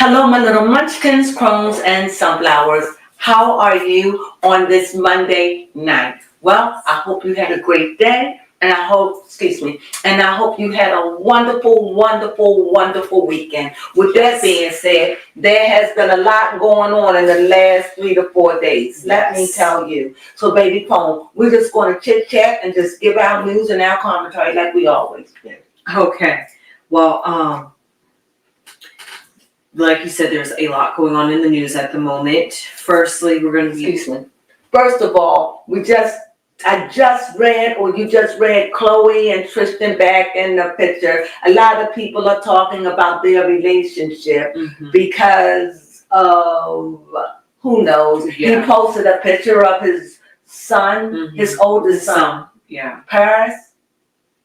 Hello, my little munchkins, crones, and sunflowers. How are you on this Monday night? Well, I hope you had a great day, and I hope you had a wonderful, wonderful, wonderful weekend. With that being said, there has been a lot going on in the last 3 to 4 days. Let me tell you. So, baby Crone, we're just going to chit chat and just give our news and our commentary like we always do. Okay. Well, like you said, there's a lot going on in the news at the moment. Firstly, we're going to be... First of all, you just read Chloe and Tristan back in the picture. A lot of people are talking about their relationship because of, who knows, he posted a picture of his son, his oldest son. Yeah. Paris?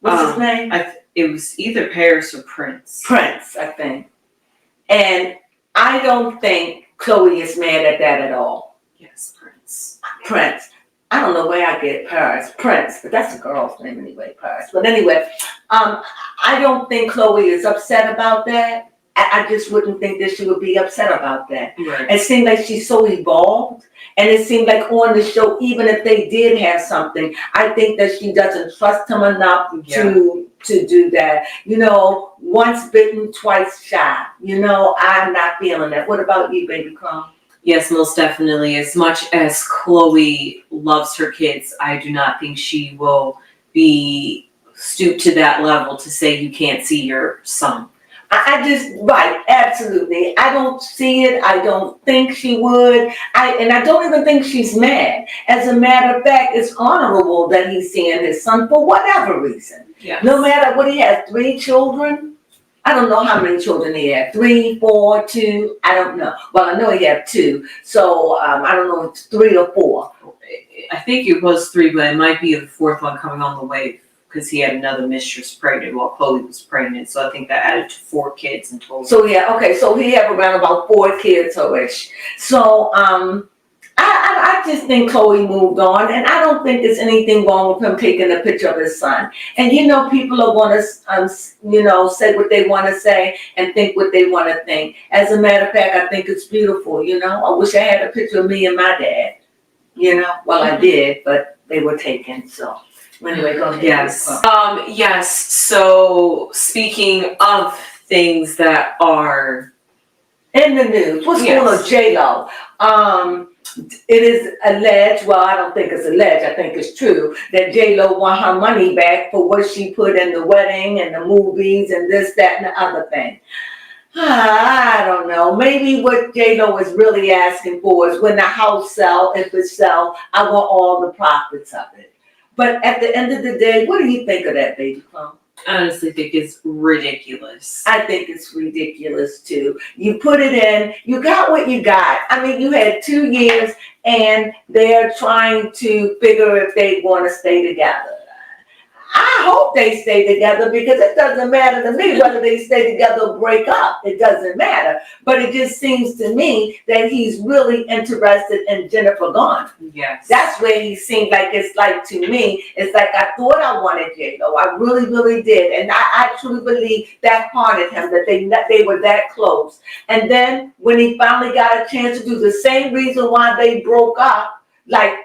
What's his name? It was either Paris or Prince. Prince, I think. And I don't think Chloe is mad at that at all. Yes, Prince. Prince. I don't know where I get Paris. Prince, but that's a girl's name anyway, Paris. But anyway, I don't think Chloe is upset about that. I just wouldn't think that she would be upset about that. Right. It seemed like she's so evolved. And it seemed like on the show, even if they did have something, I think that she doesn't trust him enough to do that. You know, once bitten, twice shy. You know, I'm not feeling that. What about you, baby Crone? Yes, most definitely. As much as Chloe loves her kids, I do not think she will be stooped to that level to say you can't see your son. Right, absolutely. I don't see it. I don't think she would. I don't even think she's mad. As a matter of fact, it's honorable that he's seeing his son for whatever reason. Yes. No matter what, he has 3 children. I don't know how many children he had. 3, 4, 2. I don't know. Well, I know he had 2. So I don't know if it's 3 or 4. I think it was 3, but it might be the 4th one coming on the way, because he had another mistress pregnant while Chloe was pregnant. So I think that added to 4 kids in total. So so he had around about 4 kids ish. So I just think Chloe moved on, and I don't think there's anything wrong with him taking a picture of his son. And people are going to say what they want to say and think what they want to think. As a matter of fact, I think it's beautiful. I wish I had a picture of me and my dad. Well, I did, but they were taken. So. Anyway, go ahead. Yes. So speaking of things that are in the news, what's going on, J-Lo? It is alleged. Well, I don't think it's alleged. I think it's true that J-Lo want her money back for what she put in the wedding and the movies and this, that, and the other thing. I don't know. Maybe what J-Lo is really asking for is when the house sells, if it sells, I want all the profits of it. But at the end of the day, what do you think of that, baby Crone? I honestly think it's ridiculous. I think it's ridiculous too. You put it in, you got what you got. I mean, you had 2 years and they're trying to figure if they want to stay together. I hope they stay together, because it doesn't matter to me whether they stay together or break up. It doesn't matter. But it just seems to me that he's really interested in Jennifer Garner. Yes. That's where he seemed like, to me, it's like I thought I wanted J-Lo. I really, really did. And I truly believe that haunted him, that they were that close. And then when he finally got a chance to do the same reason why they broke up, like,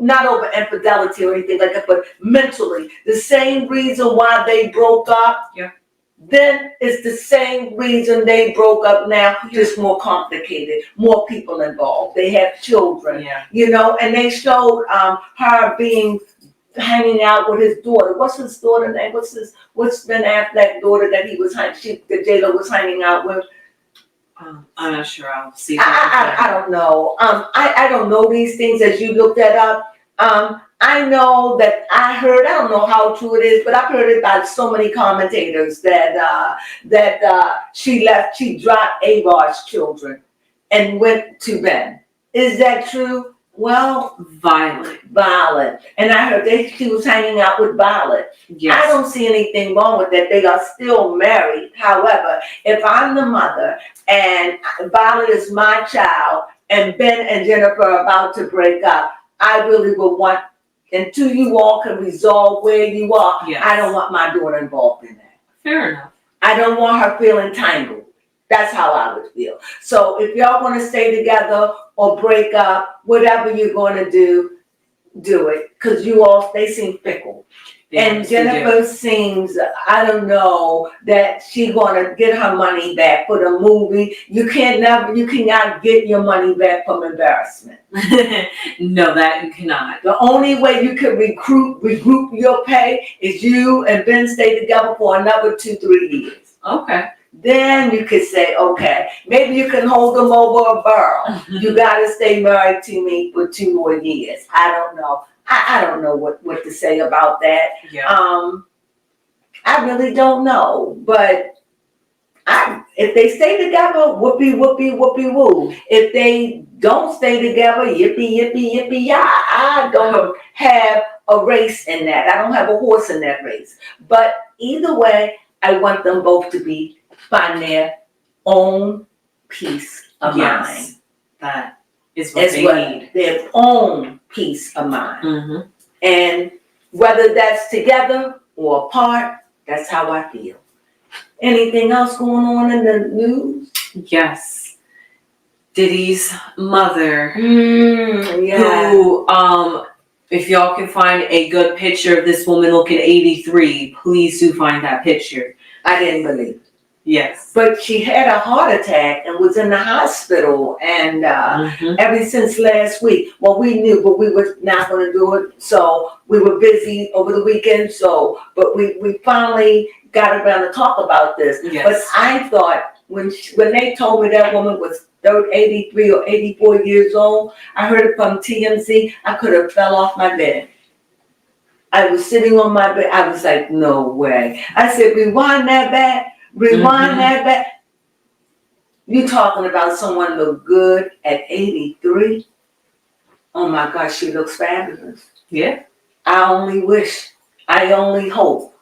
not over infidelity or anything like that, but mentally, the same reason why they broke up, then it's the same reason they broke up now, just more complicated, more people involved. They have children, and they showed her hanging out with his daughter. What's his daughter's name? What's Ben Affleck's daughter that that J-Lo was hanging out with? I'm not sure. I'll see. I don't know. I don't know these things as you looked that up. I know that I don't know how true it is, but I've heard it by so many commentators that she dropped A-Rod's children and went to Ben. Is that true? Well, Violet. And I heard she was hanging out with Violet. Yes. I don't see anything wrong with that. They are still married. However, if I'm the mother and Violet is my child and Ben and Jennifer are about to break up, I really would want, until you all can resolve where you are, I don't want my daughter involved in that. Fair enough. I don't want her feeling tangled. That's how I would feel. So if y'all want to stay together or break up, whatever you're going to do it. Because they seem fickle. And Yes, they do. Jennifer seems, I don't know, that she gonna get her money back for the movie. You cannot get your money back from embarrassment. No, that you cannot. The only way you can regroup your pay is you and Ben stay together for another 2-3 years. Okay. Then you could say, okay, maybe you can hold them over a barrel. You gotta stay married to me for 2 more years. I don't know. I don't know what to say about that. Yeah. I really don't know. But if they stay together, whoopee, whoopee, whoopee, woo. If they don't stay together, yippee, yippee, yippee, yah. I don't have a race in that. I don't have a horse in that race. But either way, I want them both to find their own peace of mind. That is what they need. Their own peace of mind. Mm-hmm. And whether that's together or apart, that's how I feel. Anything else going on in the news? Yes. Diddy's mother, Yeah. who, if y'all can find a good picture of this woman looking 83, please do find that picture. I didn't believe it. Yes. But she had a heart attack and was in the hospital, and ever since last week, well, we knew, but we were not going to do it, so we were busy over the weekend, but we finally got around to talk about this. Yes. But I thought, when they told me that woman was 83 or 84 years old, I heard it from TMZ, I could have fell off my bed. I was sitting on my bed, I was like, no way. I said, rewind that back. That back. You talking about someone look good at 83? Oh my gosh, she looks fabulous. Yeah. I only hope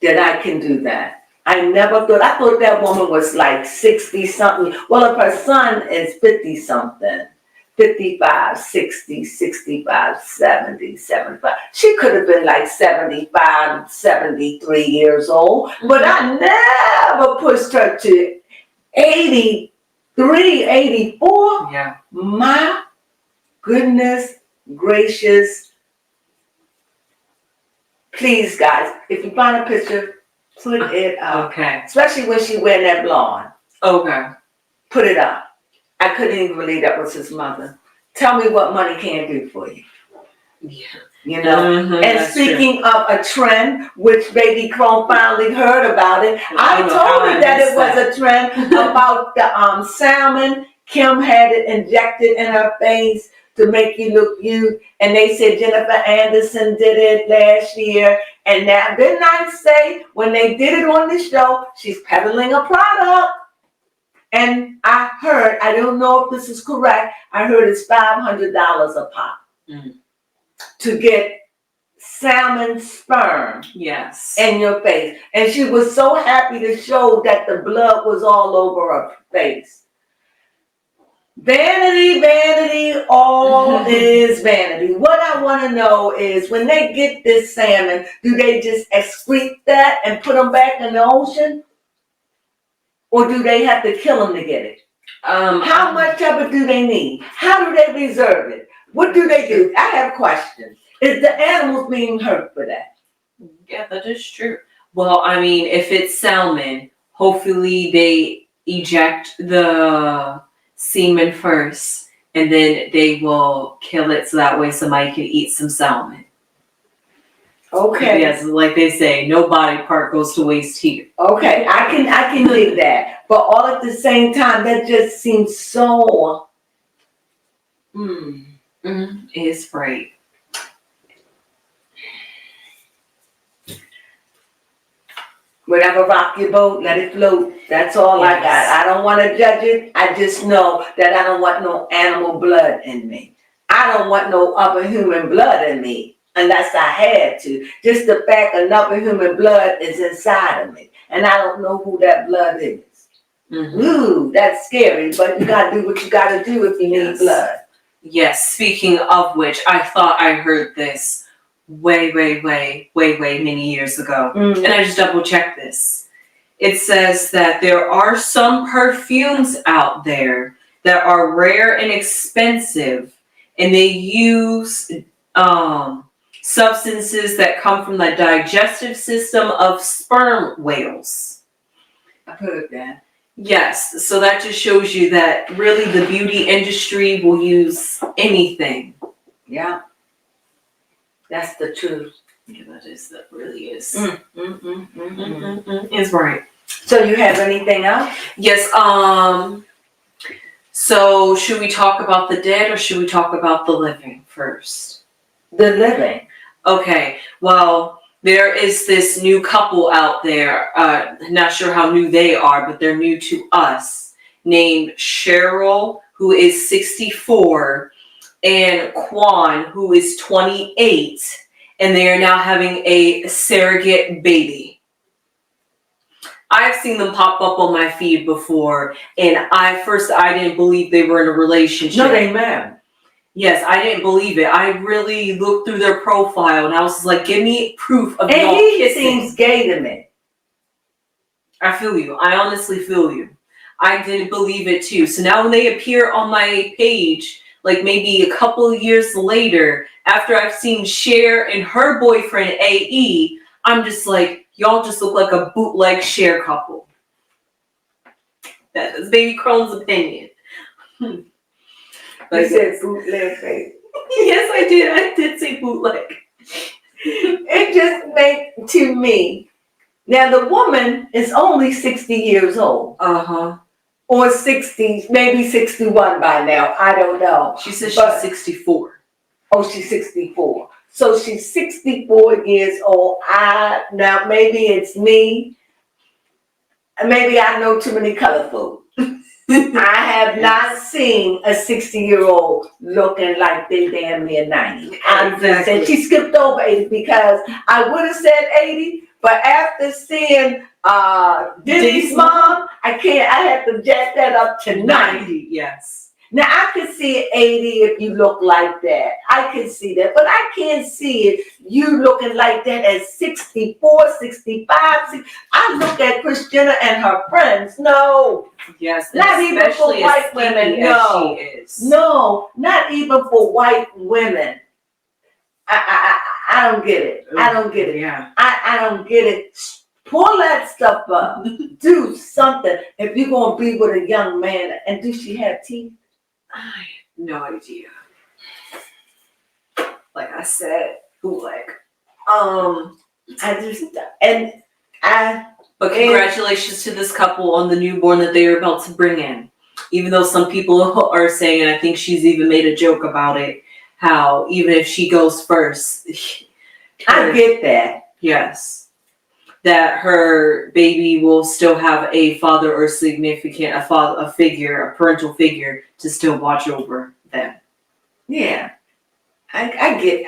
that I can do that. I thought that woman was like 60 something. Well, if her son is 50 something, 55, 60, 65, 70, 75. She could have been like 75, 73 years old, but I never pushed her to 83, 84. Yeah. My goodness gracious. Please, guys, if you find a picture, put it up. Okay. Especially when she wearing that blonde. Okay. Put it up. I couldn't even believe that was his mother. Tell me what money can't do for you. Yeah. You know? And that's speaking of a trend, which baby Crone finally heard about it, I told her that it was a trend about the salmon. Kim had it injected in her face to make you look youth. And they said Jennifer Anderson did it last year. And now, didn't I say when they did it on the show, she's peddling a product? And I heard, I don't know if this is correct, I heard it's $500 a pop to get salmon sperm in your face. And she was so happy to show that the blood was all over her face. Vanity, vanity, all is vanity. What I want to know is when they get this salmon, do they just excrete that and put them back in the ocean? Or do they have to kill them to get it? How much of it do they need? How do they reserve it? What do they do? I have questions. Is the animals being hurt for that? Yeah, that is true. Well, I mean, if it's salmon, hopefully they eject the semen first, and then they will kill it so that way somebody can eat some salmon. Okay. Yes, like they say, no body part goes to waste here. Okay, I can dig that. But all at the same time, that just seems so It's right. Whatever rock your boat, let it float. That's all I got. I don't want to judge it. I just know that I don't want no animal blood in me. I don't want no other human blood in me unless I had to. Just the fact another human blood is inside of me. And I don't know who that blood is. Ooh, that's scary. But you got to do what you got to do if you need blood. Yes, speaking of which, I thought I heard this way many years ago. And I just double checked this. it says that there are some perfumes out there that are rare and expensive, and they use substances that come from the digestive system of sperm whales. I've heard that. Yes, so that just shows you that really the beauty industry will use anything. Yeah. That's the truth. Yeah, that really is. Mm. Is right. So you have anything else? Yes, so should we talk about the dead or should we talk about the living first? The living. Okay, well, there is this new couple out there, not sure how new they are, but they're new to us, named Cheryl, who is 64, and Quan, who is 28, and they are now having a surrogate baby. I've seen them pop up on my feed before, and I didn't believe they were in a relationship. No, they married. Yes, I didn't believe it. I really looked through their profile, and I was like, give me proof of and y'all he kissing. seems gay to me. I feel you. I honestly feel you. I didn't believe it too. So now when they appear on my page, like maybe a couple of years later, after I've seen Cher and her boyfriend AE, I'm just like, y'all just look like a bootleg Cher couple. That is baby Crone's opinion. You said bootleg face. Yes, I did. I did say bootleg. It just makes to me. Now the woman is only 60 years old. Uh-huh. Or 60, maybe 61 by now. I don't know. She says she's 64. Oh, she's 64. So she's 64 years old. Now maybe it's me. Maybe I know too many color food. I have not seen a 60-year-old looking like they damn near 90. I'm just saying she skipped over 80 because I would have said 80, but after seeing Diddy's mom, I had to jack that up to 90. Yes. Now I can see 80 if you look like that. I can see that, but I can't see it you looking like that at 64, 65. 60. I look at Kris Jenner and her friends. No. Yes. Not even for white women. No. She is. No, not even for white women. I don't get it. I don't get it. Yeah. I don't get it. Pull that stuff up. Do something. If you're going to be with a young man, and do she have teeth? I have no idea. Like I said, bootleg. But congratulations to this couple on the newborn that they are about to bring in. Even though some people are saying, and I think she's even made a joke about it, how even if she goes first, I get that. Yes. That her baby will still have a father or a parental figure to still watch over them. Yeah. I get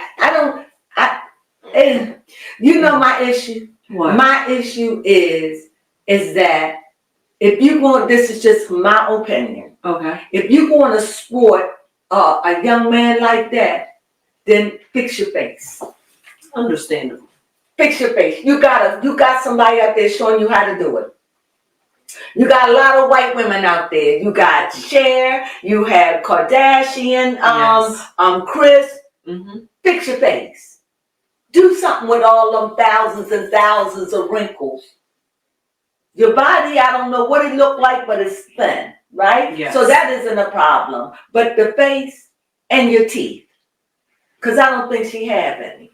it. You know my issue? What? My issue is that if you want, this is just my opinion. Okay. If you want to sport a young man like that, then fix your face. Understandable. Fix your face. You got somebody out there showing you how to do it. You got a lot of white women out there. You got Cher, you have Kardashian, Kris. Mm-hmm. Fix your face. Do something with all them thousands and thousands of wrinkles. Your body, I don't know what it looked like, but it's thin, right? Yes. So that isn't a problem. But the face and your teeth. Because I don't think she have any.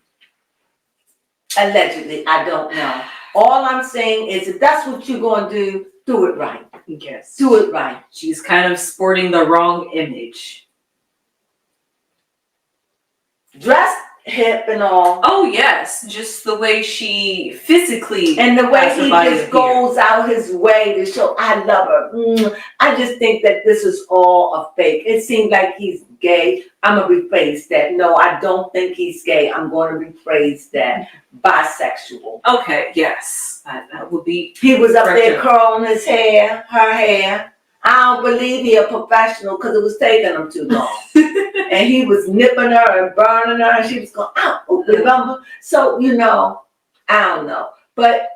Allegedly, I don't know. All I'm saying is if that's what you're going to do it right. Yes. Do it right. She's kind of sporting the wrong image. Dressed hip and all. Oh, yes. Just the way she physically. And the way he just goes out his way to show, I love her. I just think that this is all a fake. It seems like he's gay. I'm going to rephrase that. No, I don't think he's gay. I'm going to rephrase that. Bisexual. Okay, yes. That would be. He was up there curling his hair, her hair. I don't believe he a professional because it was taking him too long. And he was nipping her and burning her and she was going, remember? So, I don't know. But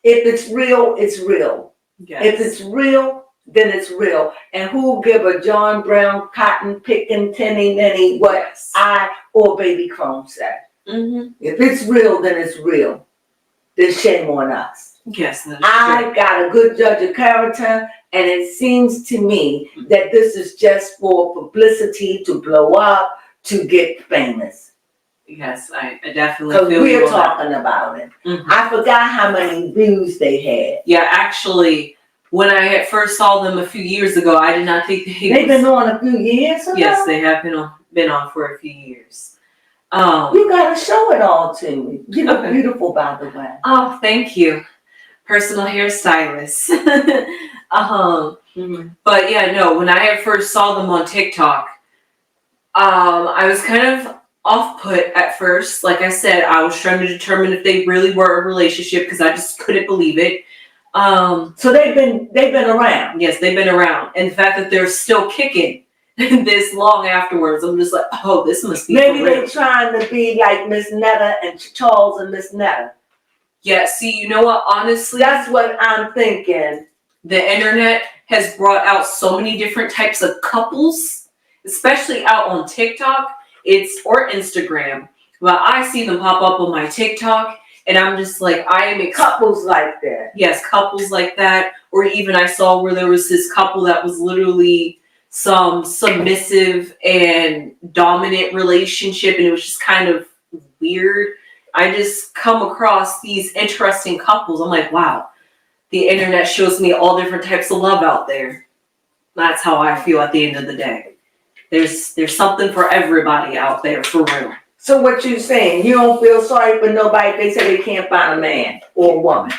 If it's real, it's real. Yes. If it's real, then it's real. And who give a John Brown cotton picking tinny ninny what Yes. I or Baby Crone said? Mm-hmm. If it's real, then it's real. Then shame on us. Yes, that is I got a good judge of character, and it seems to me that this is just for publicity, to blow up, to get famous. true. Yes, I definitely Because feel we're you on that. talking about it. Mhm. I forgot how many views they had. Yeah, actually, when I had first saw them a few years ago, I did not think They've been on a few years ago? Yes, they have been on for a few years. You gotta show it all to me. You look Okay. beautiful, by the way. Oh, thank you. Personal hairstylist. But yeah, no, when I had first saw them on TikTok, I was kind of off put at first. Like I said, I was trying to determine if they really were a relationship because I just couldn't believe it. So they've been around. Yes, they've been around. And the fact that they're still kicking this long afterwards, I'm just like, oh, this must be Maybe for real. they're trying to be like Miss Netta and Charles and Miss Netta. Yeah, see, you know what? Honestly, That's what I'm thinking. the internet has brought out so many different types of couples, especially out on TikTok, or Instagram. Well, I see them pop up on my TikTok, and I'm just like, I am Couples like that. Yes, couples like that. Or even I saw where there was this couple that was literally some submissive and dominant relationship, and it was just kind of weird. I just come across these interesting couples. I'm like, wow, the internet shows me all different types of love out there. That's how I feel at the end of the day. There's something for everybody out there, for real. So what you saying? You don't feel sorry for nobody? They say they can't find a man or a woman.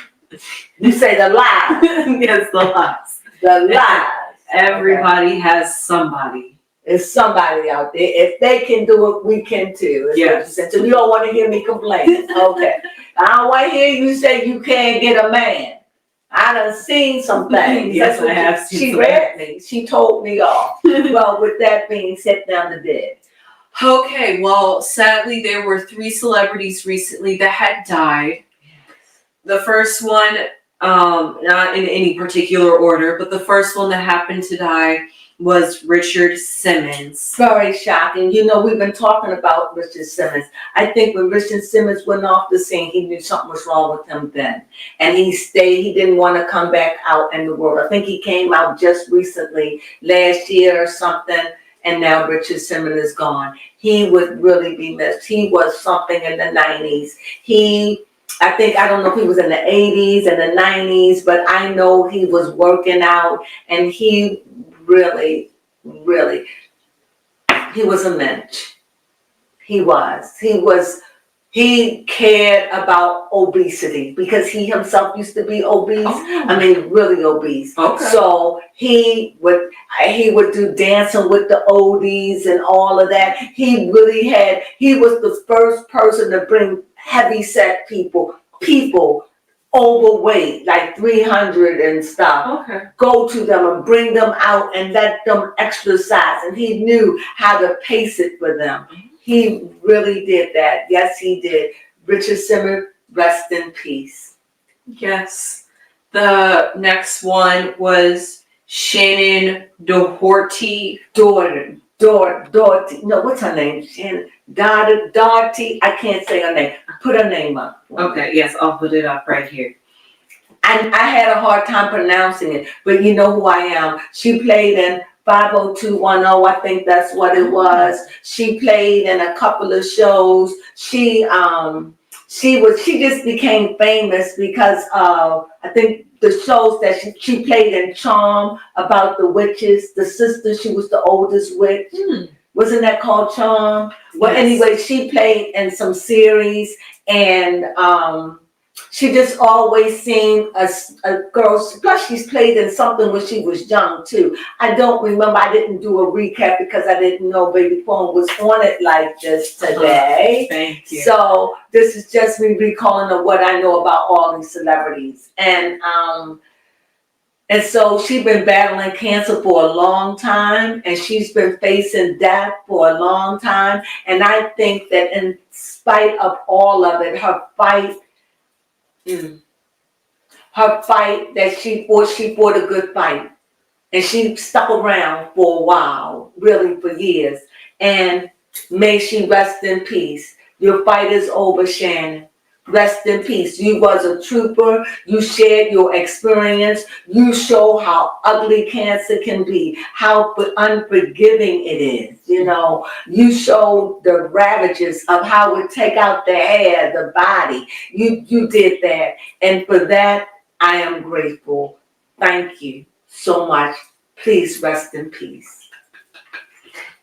You say the lies. Yes, the lies. The lies. Everybody has somebody. There's somebody out there. If they can do it, we can too. Yes. So you don't want to hear me complain. Okay. I don't want to hear you say you can't get a man. I done seen some things. Yes, I have seen She some read me. She told me off. Well, with that being said, down the dead. Okay, well, sadly, there were 3 celebrities recently that had died. The first one, not in any particular order, but the first one that happened to die was Richard Simmons. Very shocking. You know, we've been talking about Richard Simmons. I think when Richard Simmons went off the scene, he knew something was wrong with him then. And he stayed. He didn't want to come back out in the world. I think he came out just recently, last year or something. And now Richard Simmons is gone. He would really be missed. He was something in the 90s. I don't know if he was in the 80s and the 90s, but I know he was working out, and he really, really, he was a mensch. He cared about obesity because he himself used to be obese. Oh. I mean, really obese. Okay. So he would do dancing with the oldies and all of that. He was the first person to bring heavy set people overweight, like 300 and stuff. Okay. Go to them and bring them out and let them exercise. And he knew how to pace it for them. He really did that. Yes, he did. Richard Simmons, rest in peace. Yes. The next one was Shannon Doherty. Doherty. No, what's her name? Shannon Doherty. I can't say her name. Put her name up. Okay, yes, I'll put it up right here. And I had a hard time pronouncing it, but you know who I am. She played in 50210, I think that's what it was. She played in a couple of shows. She just became famous because of, I think, the shows that she played in Charm about the witches, the sister. She was the oldest witch. Wasn't that called Charm? Well, Yes. Anyway, she played in some series, and she just always seemed a girl. Plus, she's played in something when she was young too. I don't remember. I didn't do a recap because I didn't know Baby Crone was on it like this today. Thank you. So this is just me recalling of what I know about all these celebrities. And so she's been battling cancer for a long time, and she's been facing death for a long time. And I think that in spite of all of it, her fight her fight that she fought a good fight. And she stuck around for a while, really for years. And may she rest in peace. Your fight is over, Shannon. Rest in peace. You was a trooper. You shared your experience. You show how ugly cancer can be, how unforgiving it is. You know, you showed the ravages of how it take out the hair, the body. You did that. And for that, I am grateful. Thank you so much. Please rest in peace.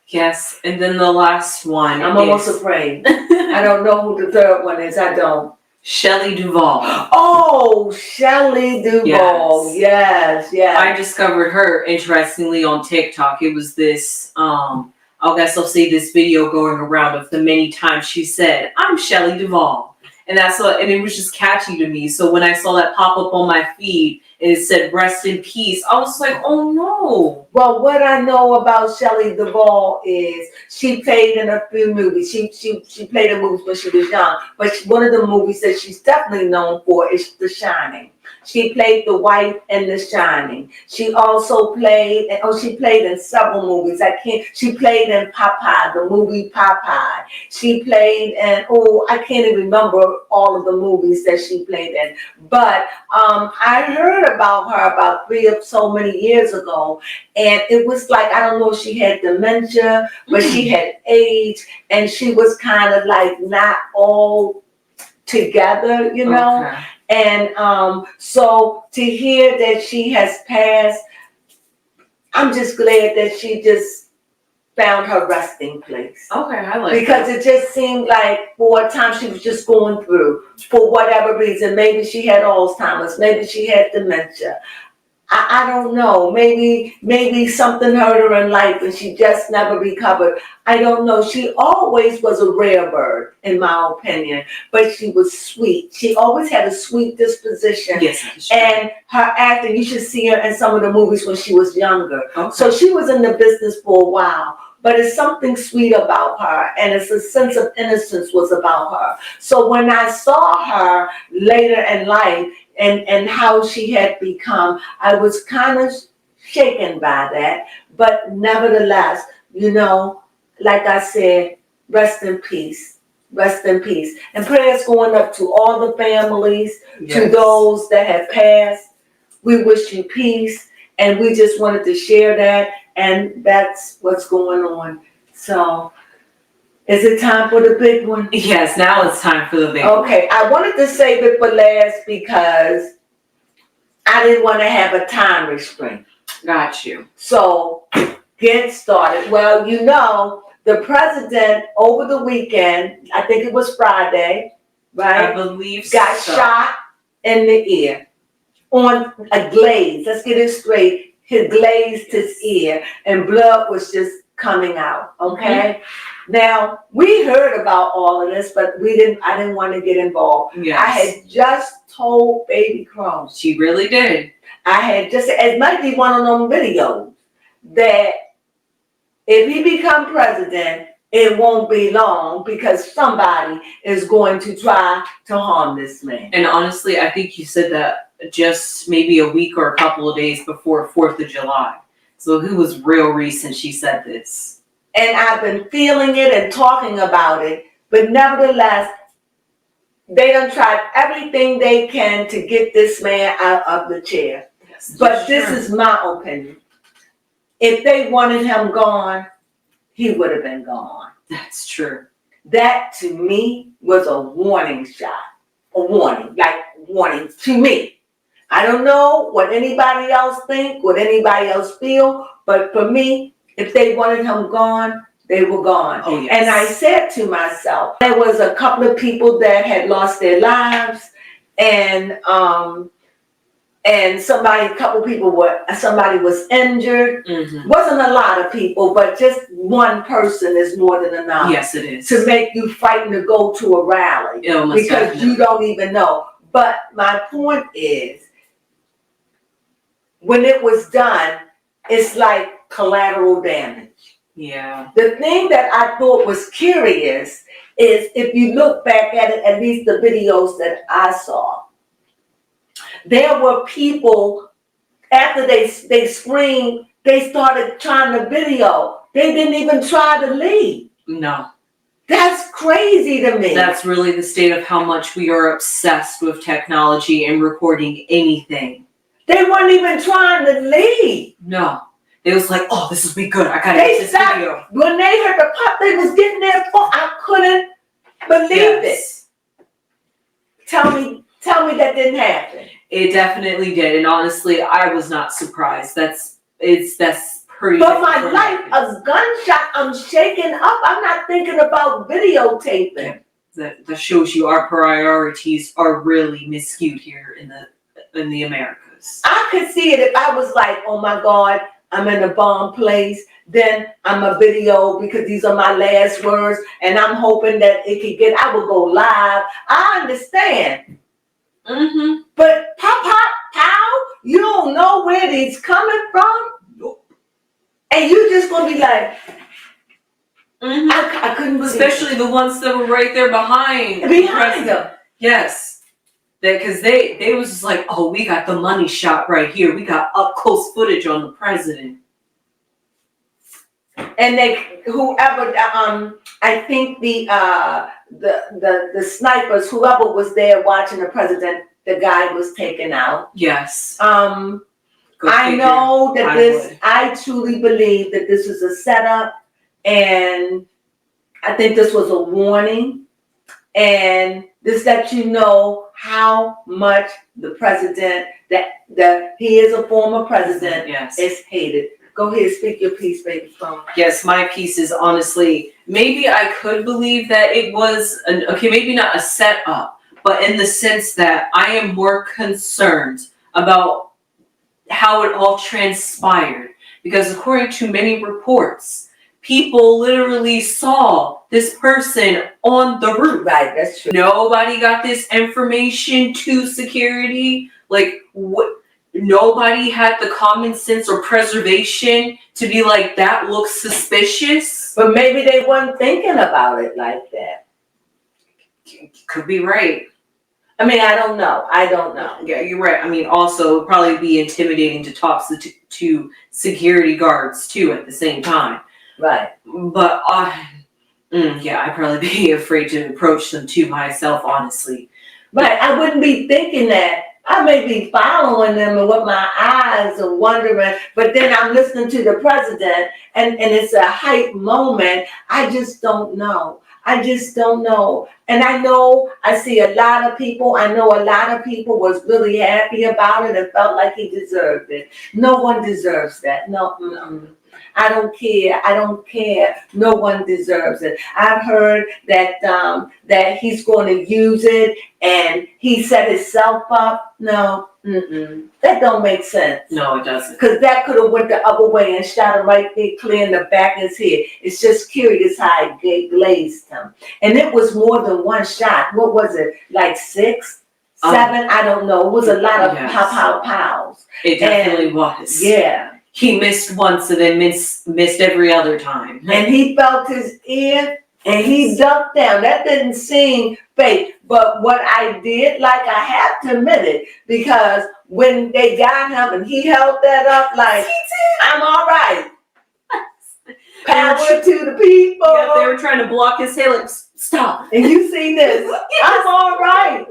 Yes, and then the last one. I'm almost afraid. I don't know who the third one is. I don't. Shelley Duvall. Oh, Shelley Duvall. Yes. I discovered her, interestingly, on TikTok. It was this, I guess I'll say this video going around of the many times she said, "I'm Shelley Duvall." And and it was just catchy to me. So when I saw that pop up on my feed and it said "rest in peace," I was like, "Oh no." Well, what I know about Shelley Duvall is she played in a few movies. She played in movies when she was young. But one of the movies that she's definitely known for is The Shining. She played the wife in The Shining. She also played, she played in several movies. She played in Popeye, the movie Popeye. She played in, I can't even remember all of the movies that she played in. But I heard about her about so many years ago. And it was like, I don't know if she had dementia, but she had AIDS. And she was kind of like not all together, you know? Okay. And so to hear that she has passed, I'm just glad that she just found her resting place. Okay, I like because that. It just seemed like for a time she was just going through, for whatever reason. Maybe she had Alzheimer's, maybe she had dementia. I don't know. Maybe something hurt her in life and she just never recovered. I don't know. She always was a rare bird, in my opinion, but she was sweet. She always had a sweet disposition. Yes, that's true. And her acting, you should see her in some of the movies when she was younger. Okay. So she was in the business for a while. But it's something sweet about her, and it's a sense of innocence was about her. So when I saw her later in life, and how she had become, I was kind of shaken by that. But nevertheless, like I said, rest in peace. Rest in peace. And prayers going up to all the families, to those that have passed. We wish you peace, and we just wanted to share that, and that's what's going on. So, is it time for the big one? Yes, now it's time for the big one. Okay, I wanted to save it for last because I didn't want to have a time restraint. Got you. So, get started. Well, the president over the weekend, I think it was Friday, right? I believe got so. shot in the ear on a glaze. Let's get it straight. He glazed his ear and blood was just coming out. Okay. Mm-hmm. Now we heard about all of this, but I didn't want to get involved. Yes. I had just told baby Crones. She really did. It might be one of them videos that if he become president, it won't be long because somebody is going to try to harm this man. And honestly, I think you said that just maybe a week or a couple of days before 4th of July. So it was real recent she said this. And I've been feeling it and talking about it, but nevertheless, they done tried everything they can to get this man out of the chair. Yes, but this is my opinion. If they wanted him gone, he would have been gone. That's true. That to me was a warning shot. A warning to me. I don't know what anybody else think, what anybody else feel, but for me, if they wanted him gone, they were gone. Oh, yes. And I said to myself, there was a couple of people that had lost their lives, and somebody was injured. Mm-hmm. Wasn't a lot of people, but just one person is more than enough. Yes, it is. To make you fighting to go to a rally. Because definitely. You don't even know. But my point is, when it was done, it's like collateral damage. Yeah. The thing that I thought was curious is if you look back at it, at least the videos that I saw, There were people, after they screamed, they started trying to video. They didn't even try to leave. No. That's crazy to me. That's really the state of how much we are obsessed with technology and recording anything. They weren't even trying to leave. No. It was like, oh, this will be good. I gotta get this video. When they heard the pop, they was getting their phone. I couldn't believe it. Tell me that didn't happen. It definitely did, and honestly, I was not surprised. That's pretty. But my life, a gunshot, I'm shaking up. I'm not thinking about videotaping. That shows you our priorities are really miscued here in the Americas. I could see it if I was like, oh my God, I'm in a bomb place. Then I'm a video because these are my last words, and I'm hoping that it could get. I would go live. I understand. Mm-hmm. But pow, you don't know where these coming from. Nope. And you just gonna be like, mm-hmm. I couldn't believe especially it. The ones that were right there behind them. Yes. Because they was just like, oh, we got the money shot right here. We got up close footage on the president. And whoever, I think the snipers, whoever was there watching the president, the guy was taken out. Yes. I know that I truly believe that this is a setup, and I think this was a warning, and this lets you know how much the president, that he is a former president, yes, is hated. Go ahead, speak your piece, baby. Yes, my piece is honestly, maybe I could believe that it was, maybe not a setup, but in the sense that I am more concerned about how it all transpired. Because according to many reports, people literally saw this person on the roof. Right, that's true. Nobody got this information to security. Like, what? Nobody had the common sense or preservation to be like, that looks suspicious. But maybe they weren't thinking about it like that. Could be right. I mean, I don't know. Yeah, you're right. I mean, also, it'd probably be intimidating to talk to security guards, too, at the same time. Right. But, I'd probably be afraid to approach them, too, myself, honestly. Right. I wouldn't be thinking that. I may be following them and with my eyes and wondering, but then I'm listening to the president and it's a hype moment. I just don't know. And I know I see a lot of people. I know a lot of people was really happy about it and felt like he deserved it. No one deserves that. No. I don't care. No one deserves it. I've heard that he's going to use it and he set himself up. No, that don't make sense. No, it doesn't. Because that could have went the other way and shot him right there, clear in the back of his head. It's just curious how it glazed him. And it was more than one shot. What was it? Like 6, 7? I don't know. It was a lot of pows. It definitely was. Yeah. He missed once and then missed every other time. And he felt his ear and he ducked down. That didn't seem fake. But what I did, like, I have to admit it, because when they got him and he held that up like, I'm all right. Power to the people. Yeah, they were trying to block his head, like, stop. And you see this. I'm all right.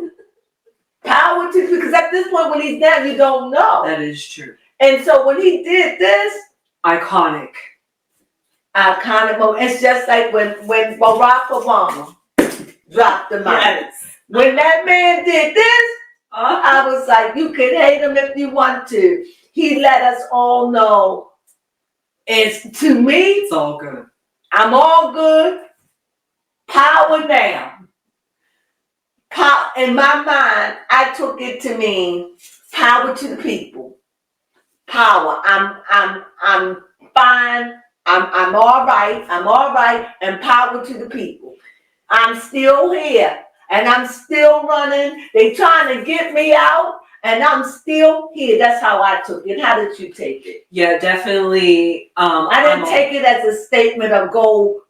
Power to, because at this point when he's down, you don't know. That is true. And so when he did this, iconic moment. It's just like when Barack Obama dropped the mic. Yes. When that man did this, I was like, you can hate him if you want to. He let us all know. To me, it's all good. I'm all good. Power down. In my mind, I took it to mean power to the people. Power. I'm fine. I'm all right. And power to the people. I'm still here and I'm still running. They trying to get me out. and I'm still here. That's how I took it. How did you take it? Yeah, definitely. I didn't take it as a statement of go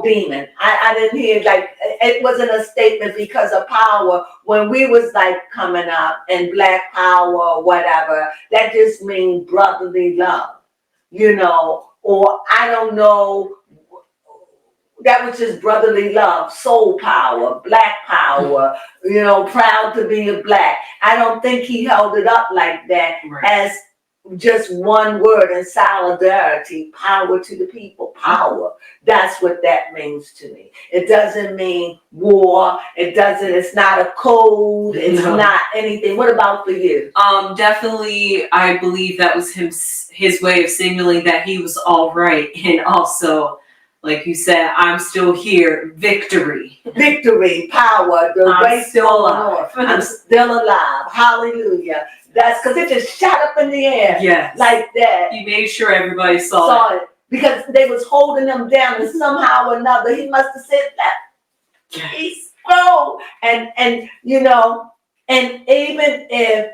demon. I didn't hear like it wasn't a statement because of power. When we was like coming up and black power or whatever, that just means brotherly love, or I don't know. That was just brotherly love, soul power, black power, proud to be a black. I don't think he held it up like that as just one word in solidarity, power to the people, power. That's what that means to me. It doesn't mean war. It's not a code. It's not anything. What about for you? Definitely, I believe that was his way of signaling that he was all right. And also, like you said, I'm still here. Victory. Victory, power, I'm still alive. I'm still alive. Hallelujah. That's because it just shot up in the air. Yes. Like that. He made sure everybody saw it. Because they was holding him down and somehow or another he must have said that. Yes. He's slow. And and even if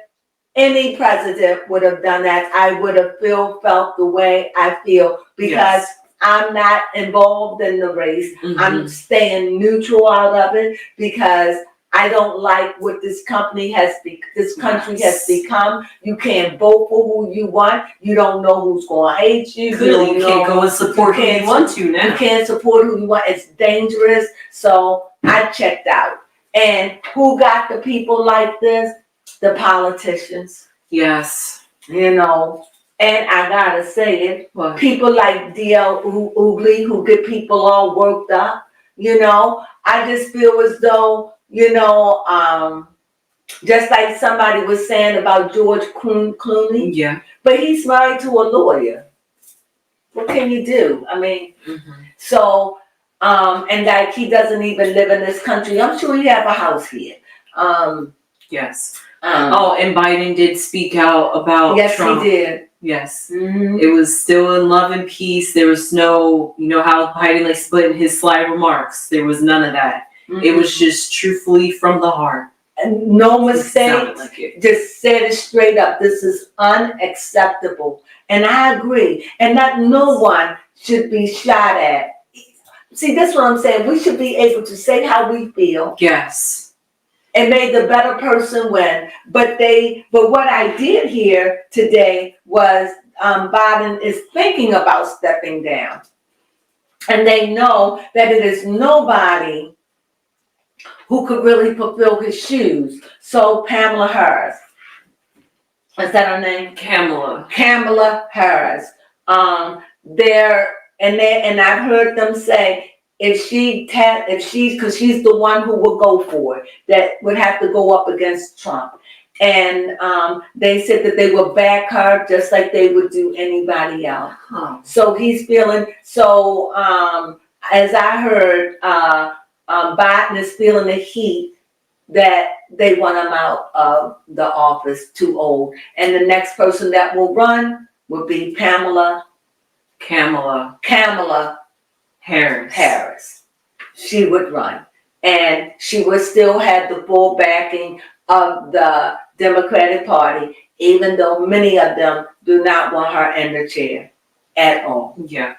any president would have done that, I would have felt the way I feel because I'm not involved in the race. I'm staying neutral out of it because I don't like what this country has become. You can't vote for who you want. You don't know who's going to hate you. Clearly, you can't go and support who you want to now. You can't support who you want. It's dangerous. So I checked out. And who got the people like this? The politicians. Yes. And I gotta say it, people like D.L. Hughley who get people all worked up, I just feel as though, just like somebody was saying about George Clooney. Yeah. But he's married to a lawyer. What can you do? I mean, so, and like he doesn't even live in this country. I'm sure he have a house here. Yes. And Biden did speak out about Trump. Yes, he did. Yes. It was still in love and peace. There was no, how Biden split his sly remarks. There was none of that. It was just truthfully from the heart. And no mistakes. Just said it straight up. This is unacceptable. And I agree. And that no one should be shot at. See, that's what I'm saying. We should be able to say how we feel. Yes. And may the better person win. But what I did hear today was Biden is thinking about stepping down. And they know that it is nobody who could really fulfill his shoes. So Pamela Harris. Is that her name? Kamala Harris. And I've heard them say, if because she's the one who will go for it, that would have to go up against Trump. And they said that they would back her just like they would do anybody else. So he's feeling, as I heard, Biden is feeling the heat that they want him out of the office, too old. And the next person that will run will be Kamala Harris. She would run. And she would still have the full backing of the Democratic Party, even though many of them do not want her in the chair at all. Yeah.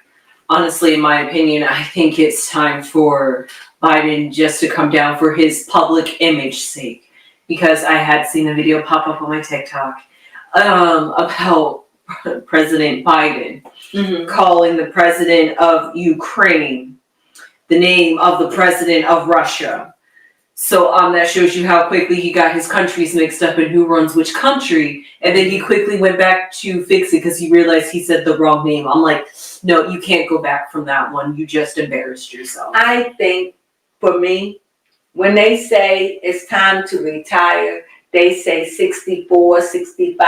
Honestly, in my opinion, I think it's time for Biden just to come down for his public image sake. Because I had seen a video pop up on my TikTok about President Biden calling the president of Ukraine the name of the president of Russia. So that shows you how quickly he got his countries mixed up and who runs which country. And then he quickly went back to fix it because he realized he said the wrong name. I'm like, no, you can't go back from that one. You just embarrassed yourself. I think for me, when they say it's time to retire, they say 64, 65.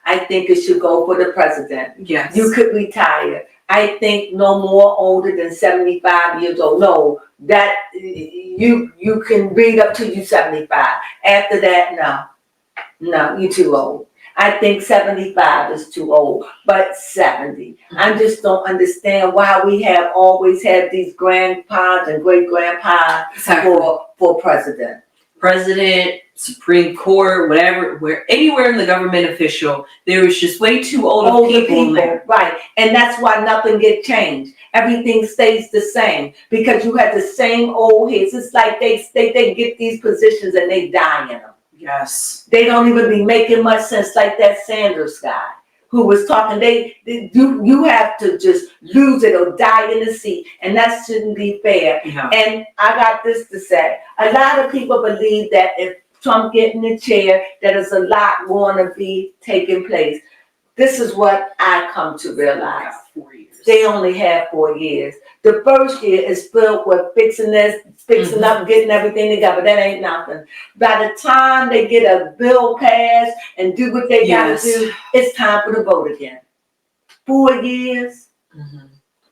I think it should go for the president. Yes. You could retire. I think no more older than 75 years old. No, that you can read up to you 75. After that, no, you're too old. I think 75 is too old, but 70. I just don't understand why we have always had these grandpas and great grandpas for president. President, Supreme Court, whatever, anywhere in the government official, there was just way too old of people in there. Right. And that's why nothing get changed. Everything stays the same because you had the same old heads. It's like they get these positions and they die in them. Yes. They don't even be making much sense, like that Sanders guy who was talking. You have to just lose it or die in the seat, and that shouldn't be fair. Yeah. And I got this to say: a lot of people believe that if Trump get in the chair, that is a lot going to be taking place. This is what I come to realize. 4 years. They only have 4 years. The first year is filled with fixing this, fixing up, getting everything together. That ain't nothing. By the time they get a bill passed and do what they got to do, it's time for the vote again. 4 years?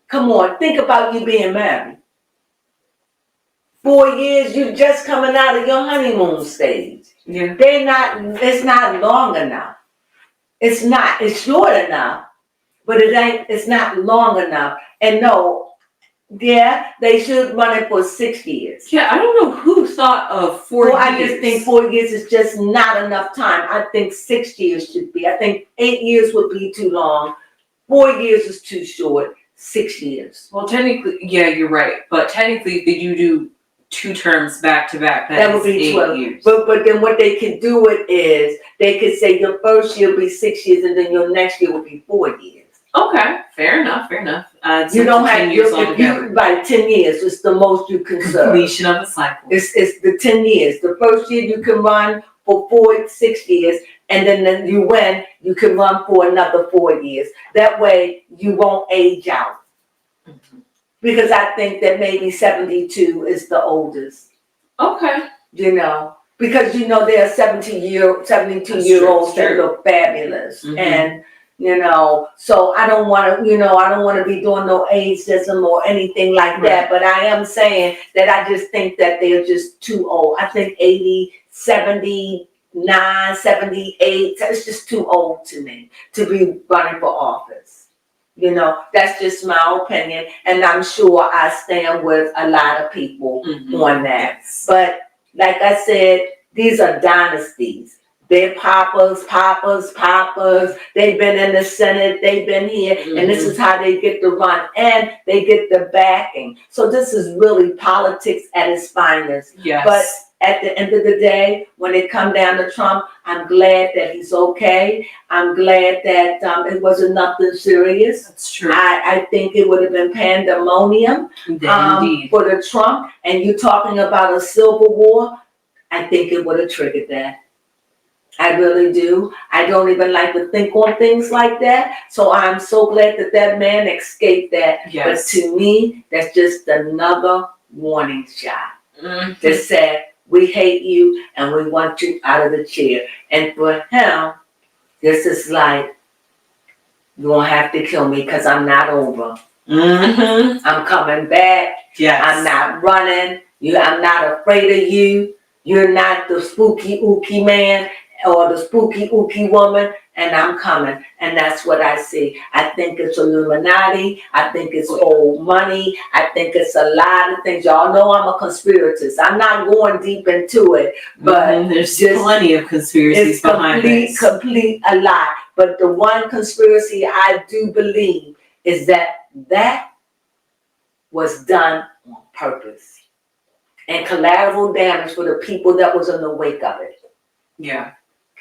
Come on, think about you being married. 4 years, you just coming out of your honeymoon stage. Yeah. It's not long enough. It's not. It's short enough, but it's not long enough. And no, yeah, they should run it for 6 years. Yeah, I don't know who thought of 4 years. I just think 4 years is just not enough time. I think 6 years should be. I think 8 years would be too long. 4 years is too short. 6 years. Well, technically, yeah, you're right. But technically, if you do 2 terms back to back, that would be 8 years. But then what they could do it is they could say your first year will be 6 years and then your next year will be 4 years. Okay, fair enough. You don't have 10 years by 10 years. It's the most you can serve. Completion of the cycle. It's the 10 years. The first year you can run for 6 years, and then you win. You can run for another 4 years. That way you won't age out. Because I think that maybe 72 is the oldest. Okay. Because there are 72-year-olds that look fabulous. And so I don't want to be doing no ageism or anything like that. But I am saying that I just think that they're just too old. I think 80, 79, 78, it's just too old to me to be running for office. That's just my opinion, and I'm sure I stand with a lot of people on that. Yes. But like I said, these are dynasties. They're papas. They've been in the Senate, they've been here, and this is how they get the run, and they get the backing. So this is really politics at its finest. Yes. But at the end of the day, when it come down to Trump, I'm glad that he's okay. I'm glad that it wasn't nothing serious. That's true. I think it would have been pandemonium for the Trump. And you talking about a civil war, I think it would have triggered that. I really do. I don't even like to think on things like that. So I'm so glad that man escaped that. Yes. But to me, that's just another warning shot that said, we hate you and we want you out of the chair. And for him, this is like, you're going to have to kill me because I'm not over. I'm coming back. Yes. I'm not running. I'm not afraid of you. You're not the spooky ooky man or the spooky ooky woman, and I'm coming. And that's what I see. I think it's Illuminati. I think it's old money. I think it's a lot of things. Y'all know I'm a conspiracist. I'm not going deep into it, but there's plenty of conspiracies behind this. It's complete a lot. But the one conspiracy I do believe is that was done on purpose. And collateral damage for the people that was in the wake of it. Yeah.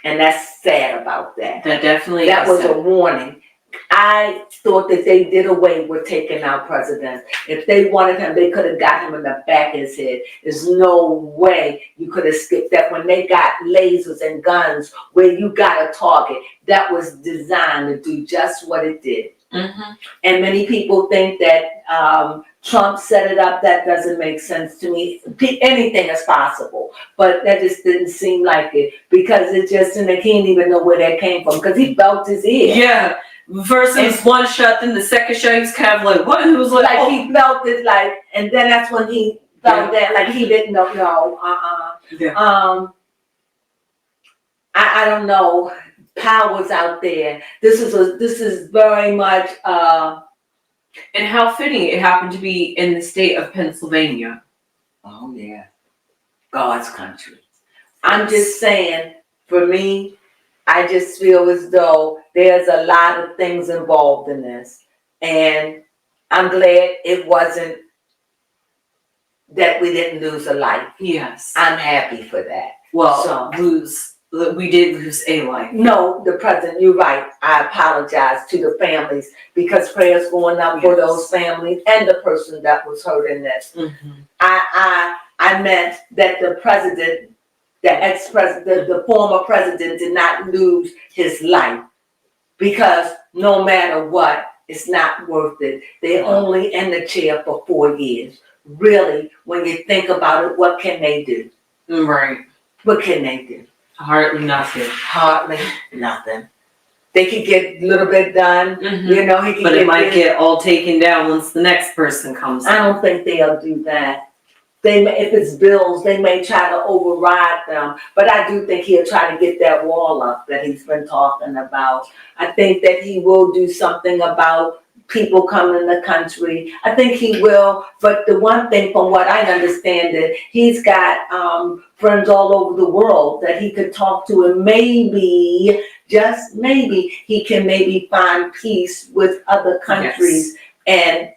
And that's sad about that. That was a warning. I thought that they did away with taking out presidents. If they wanted him, they could have got him in the back of his head. There's no way you could have skipped that. When they got lasers and guns where you got a target, that was designed to do just what it did. And many people think that Trump set it up. That doesn't make sense to me. Anything is possible, but that just didn't seem like it because it just, and they can't even know where that came from because he felt his ear. Yeah. First it was one shot, then the second shot he was kind of like, what? He was like, he felt it like, and then that's when he felt that like he didn't know. I don't know. Powers out there. This is very much. And how fitting it happened to be in the state of Pennsylvania. Oh yeah, God's country. I'm just saying, for me, I just feel as though there's a lot of things involved in this. And I'm glad it wasn't that we didn't lose a life. Yes. I'm happy for that. Well, we did lose a life. No, the president, you're right. I apologize to the families because prayers going up for those families and the person that was hurt in this. Mm-hmm. I meant that the president, the ex-president, the former president did not lose his life because no matter what, it's not worth it. They're only in the chair for 4 years. Really, when you think about it, what can they do? Right. What can they do? Hardly nothing. Hardly nothing. They could get a little bit done, Mm-hmm. you know. But it might get all taken down once the next person comes in. I don't think they'll do that. They may, if it's bills, they may try to override them. But I do think he'll try to get that wall up that he's been talking about. I think that he will do something about people coming in the country. I think he will. But the one thing, from what I understand, that he's got friends all over the world that he could talk to, and maybe, just maybe, he can maybe find peace with other countries and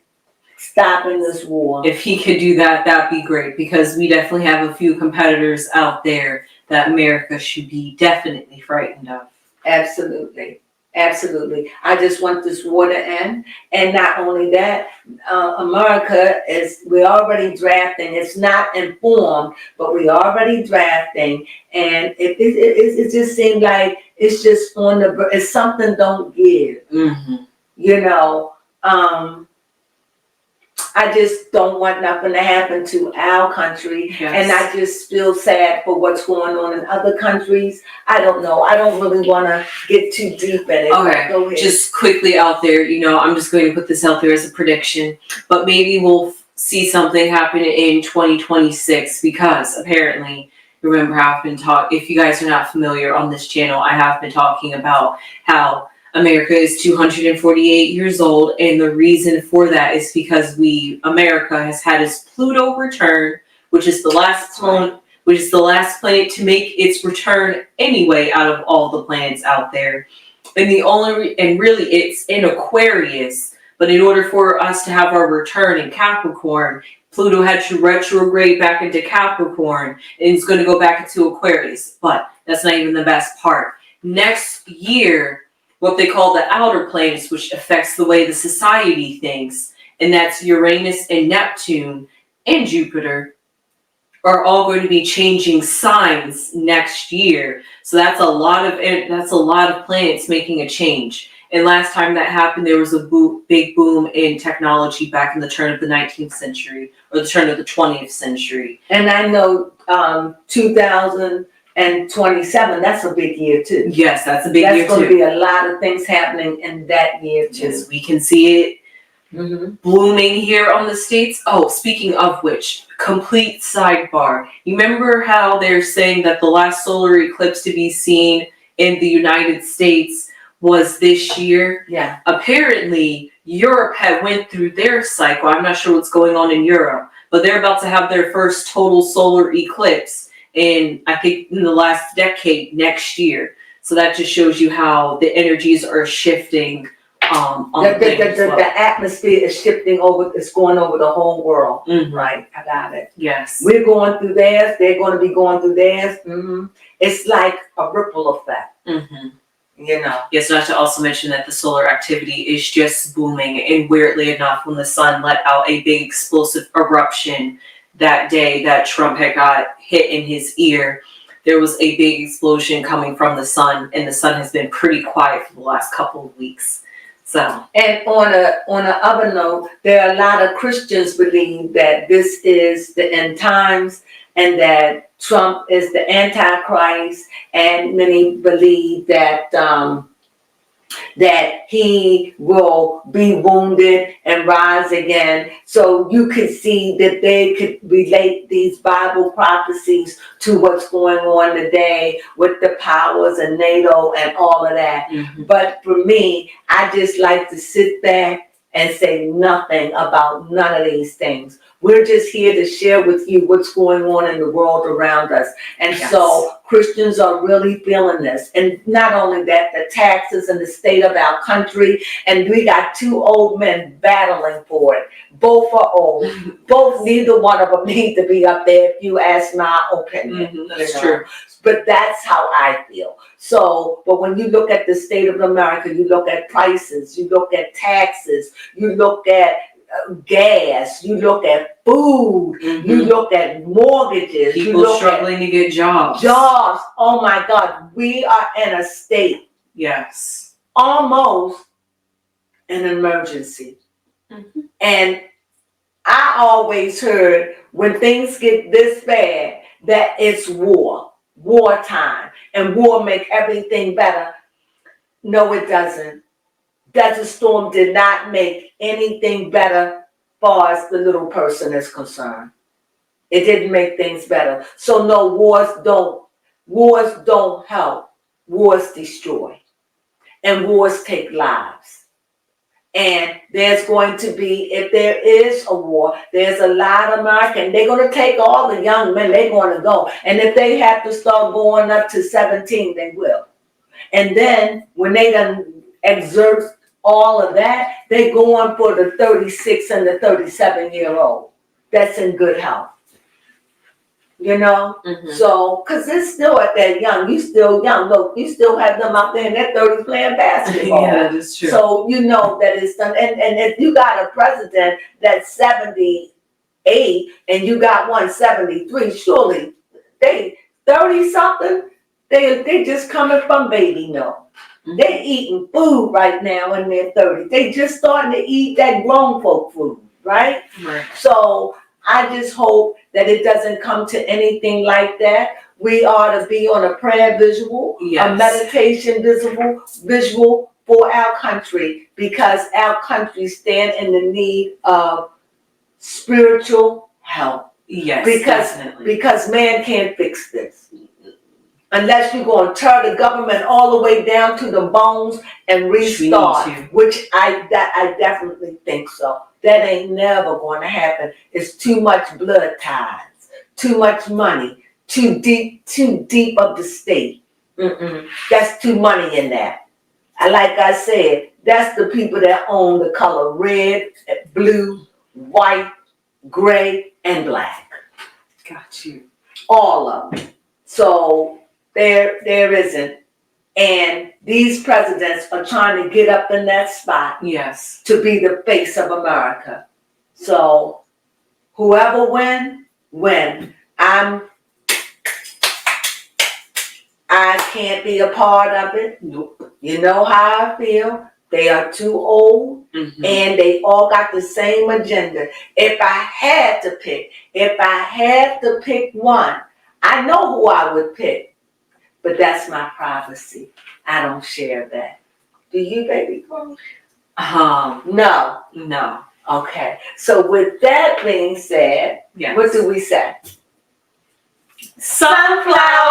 stopping this war. If he could do that, that'd be great, because we definitely have a few competitors out there that America should be definitely frightened of. Absolutely. Absolutely. I just want this war to end. And not only that, America we're already drafting. It's not informed, but we're already drafting. And it just seems like it's just it's something don't give. Mm-hmm. You know, I just don't want nothing to happen to our country. Yes. And I just feel sad for what's going on in other countries. I don't know. I don't really want to get too deep in it. Okay, Go ahead. just quickly out there, I'm just going to put this out there as a prediction, but maybe we'll see something happen in 2026, because apparently, remember how I've been if you guys are not familiar on this channel, I have been talking about how America is 248 years old, and the reason for that is because America has had its Pluto return, which is the last planet to make its return anyway out of all the planets out there. And really it's in Aquarius, but in order for us to have our return in Capricorn, Pluto had to retrograde back into Capricorn, and it's going to go back into Aquarius. But that's not even the best part. Next year, what they call the outer planets, which affects the way the society thinks, and that's Uranus and Neptune and Jupiter, are all going to be changing signs next year. So that's a lot of planets making a change. And last time that happened, there was a big boom in technology back in the turn of the 19th century, or the turn of the 20th century. And I know 2027, that's a big year too. Yes, that's a big year too. That's going to be a lot of things happening in that year too. Yes, we can see it blooming here on the States. Oh, speaking of which, complete sidebar. You remember how they're saying that the last solar eclipse to be seen in the United States was this year? Yeah. Apparently, Europe had went through their cycle. I'm not sure what's going on in Europe, but they're about to have their first total solar eclipse in the last decade next year. So that just shows you how the energies are shifting. The atmosphere is shifting over. It's going over the whole world. Mm-hmm. Right. I got it. Yes. We're going through theirs. They're going to be going through theirs. Mm-hmm. It's like a ripple effect. Mm-hmm. Yes, not to also mention that the solar activity is just booming, and weirdly enough, when the sun let out a big explosive eruption that day that Trump had got hit in his ear, there was a big explosion coming from the sun, and the sun has been pretty quiet for the last couple of weeks. So, and on a other note, there are a lot of Christians believe that this is the end times and that Trump is the Antichrist, and many believe that that he will be wounded and rise again. So you could see that they could relate these Bible prophecies to what's going on today with the powers and NATO and all of that. Mm-hmm. But for me, I just like to sit back and say nothing about none of these things. We're just here to share with you what's going on in the world around us. And Yes. so Christians are really feeling this. And not only that, the taxes and the state of our country, and we got two old men battling for it. Both are old. Both, neither one of them need to be up there, if you ask my opinion. That's you know. true. But that's how I feel. So, but when you look at the state of America, you look at prices, you look at taxes, you look at gas, you look at food, you look at mortgages, you People look struggling to get jobs. jobs. Oh my God, we are in a state Yes. almost an emergency. And I always heard when things get this bad that it's wartime, and war make everything better. No, it doesn't. Desert Storm did not make anything better far as the little person is concerned. It didn't make things better. So no, wars don't help. Wars destroy. And wars take lives. And there's going to be, if there is a war, there's a lot of American, they're going to take all the young men, they're going to go. And if they have to start going up to 17, they will. And then when they done exert all of that, they go on for the 36 and the 37-year-old that's in good health. You know? So, because they're still at that young, you still young. Look, you still have them out there in their 30s playing basketball. Yeah, that is true. So you know that it's done. And if you got a president that's 78 and you got one 73, surely they 30 something, they just coming from baby milk. They eating food right now in their 30s. They just starting to eat that grown folk food, right? Right. So I just hope that it doesn't come to anything like that. We are to be on a prayer visual, a meditation visual for our country, because our country stand in the need of spiritual help. Yes, Because man can't fix this. Unless you're going to tear the government all the way down to the bones and restart, which I definitely think so. That ain't never going to happen. It's too much blood ties, too much money, too deep of the state. That's too money in that. Like I said, that's the people that own the color red, blue, white, gray, and black. Got you. All of them. So there isn't. And these presidents are trying to get up in that spot. Yes. To be the face of America. So whoever win. I can't be a part of it. Nope. You know how I feel. They are too old, and they all got the same agenda. If I had to pick one, I know who I would pick, but that's my privacy. I don't share that. Do you, baby girl? No. Okay. So with that being said, what do we say? Sunflower